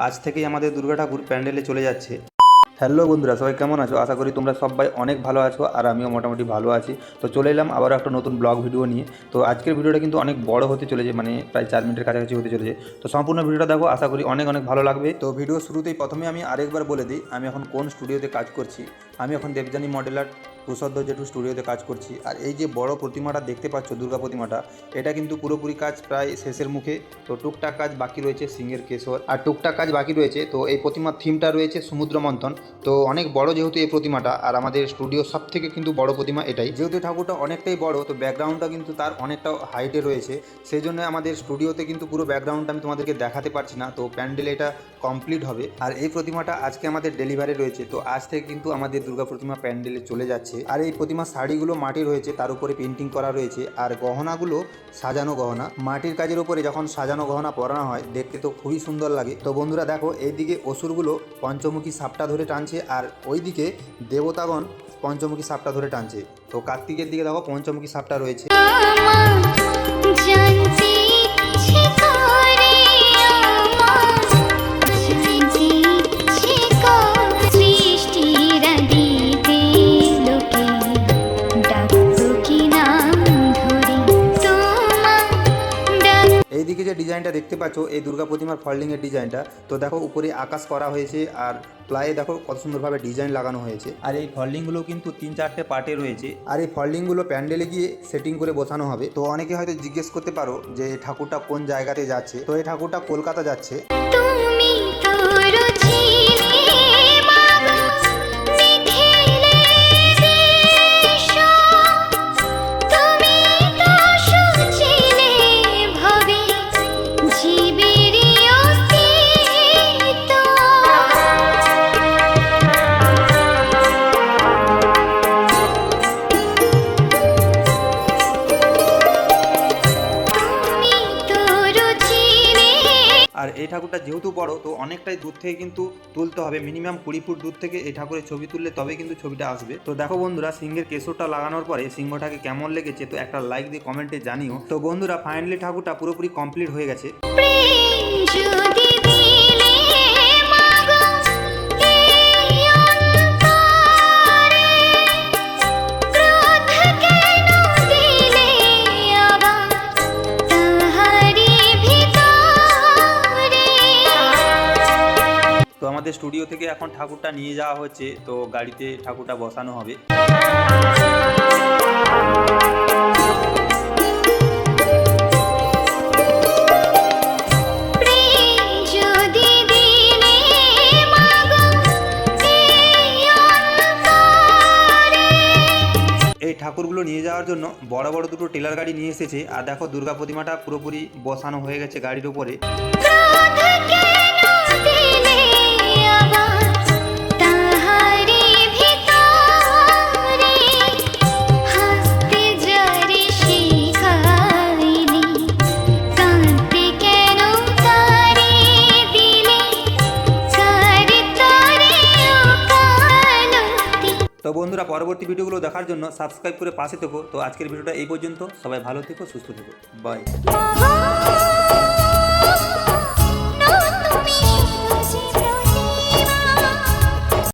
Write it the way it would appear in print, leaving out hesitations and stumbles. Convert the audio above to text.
আজ থেকেই আমাদের দুর্গা ঠাকুর প্যান্ডেলে চলে যাচ্ছে। হ্যালো বন্ধুরা, সবাই কেমন আছো? আশা করি তোমরা সবাই অনেক ভালো আছো আর আমিও মোটামুটি ভালো আছি। তো চলে এলাম আবারও একটা নতুন ব্লগ ভিডিও নিয়ে। তো আজকের ভিডিওটা কিন্তু অনেক বড় হতে চলেছে, মানে প্রায় 4 মিনিটের কাছাকাছি হতে চলেছে। তো সম্পূর্ণ ভিডিওটা দেখো, আশা করি অনেক ভালো লাগবে। তো ভিডিও শুরুতেই প্রথমে আমি আরেকবার বলে দিই আমি এখন কোন স্টুডিওতে কাজ করছি। আমি এখন দেবযানী মডেল আর্ট কুশধ্বর জেঠু স্টুডিওতে কাজ করছি। আর এই যে বড় প্রতিমাটা দেখতে পাচ্ছ, দুর্গা প্রতিমাটা, এটা কিন্তু পুরোপুরি কাজ প্রায় শেষের মুখে। তো টুকটাক কাজ বাকি রয়েছে সিংহের কেশর, আর টুকটাক কাজ বাকি রয়েছে। তো এই প্রতিমার থিমটা রয়েছে সমুদ্র মন্থন। তো অনেক বড় যেহেতু এই প্রতিমাটা, আর আমাদের স্টুডিও সব থেকে কিন্তু বড় প্রতিমা এটাই। যেহেতু ঠাকুরটা অনেকটাই বড়, তো ব্যাকগ্রাউন্ডটা কিন্তু তার অনেকটা হাইটে রয়েছে। সেই জন্য আমাদের স্টুডিওতে কিন্তু পুরো ব্যাকগ্রাউন্ডটা আমি তোমাদেরকে দেখাতে পারছি না। তো প্যান্ডেলে এটা কমপ্লিট হবে। আর এই প্রতিমাটা আজকে আমাদের ডেলিভারি রয়েছে। তো আজ থেকে কিন্তু আমাদের দুর্গা প্রতিমা প্যান্ডেলে চলে যাচ্ছে। আর এই প্রতিমার শাড়িগুলো মাটির রয়েছে, তার উপরে পেন্টিং করা রয়েছে। আর গহনাগুলো সাজানো গহনা, মাটির কাজের উপরে যখন সাজানো গহনা পরানো হয় দেখতে তো খুবই সুন্দর লাগে। তো বন্ধুরা দেখো, এইদিকে অসুরগুলো পঞ্চমুখী সাপটা ধরে টানছে, আর ওইদিকে দেবতাগণ পঞ্চমুখী সাপটা ধরে টানছে। তো কার্তিকের দিকে দেখো পঞ্চমুখী সাপটা রয়েছে। এইদিকে যে ডিজাইনটা দেখতে পাচ্ছ, এই দুর্গা প্রতিমার ফল্ডিংয়ের ডিজাইনটা, তো দেখো উপরে আকাশ করা হয়েছে, আর প্লায়ে দেখো কত সুন্দরভাবে ডিজাইন লাগানো হয়েছে। আর এই ফল্ডিংগুলো কিন্তু 3-4টে পার্টে রয়েছে। আর এই ফল্ডিংগুলো প্যান্ডেলে গিয়ে সেটিং করে বসানো হবে। তো অনেকে হয়তো জিজ্ঞেস করতে পারো যে এই ঠাকুরটা কোন জায়গাতে যাচ্ছে। তো এই ঠাকুরটা কলকাতা যাচ্ছে। আর এই ঠাকুরটা যেহেতু বড়, তো অনেকটাই দূর থেকে কিন্তু তুলতে হবে। মিনিমাম 20 ফুট দূর থেকে এই ঠাকুরের ছবি তুললে তবে কিন্তু ছবিটা আসবে। তো দেখো বন্ধুরা, সিংহের কেশরটা লাগানোর পরে সিংহটাকে কেমন লেগেছে তো একটা লাইক দিয়ে কমেন্টে জানিও। তো বন্ধুরা, ফাইনালি ঠাকুরটা পুরোপুরি কমপ্লিট হয়ে গেছে। তো আমাদের স্টুডিও থেকে এখন ঠাকুরটা নিয়ে যাওয়া হচ্ছে। তো গাড়িতে ঠাকুরটা বসানো হবে। এই ঠাকুরগুলো নিয়ে যাওয়ার জন্য বড় বড় দুটো টেলার গাড়ি নিয়ে এসেছে। আর দেখো দুর্গা প্রতিমাটা পুরোপুরি বসানো হয়ে গেছে গাড়ির উপরে। তো বন্ধুরা, পরবর্তী ভিডিওগুলো দেখার জন্য সাবস্ক্রাইব করে পাশে থেকো। তো আজকের ভিডিওটা এই পর্যন্ত। সবাই ভালো থেকো, সুস্থ থেকো, বাই।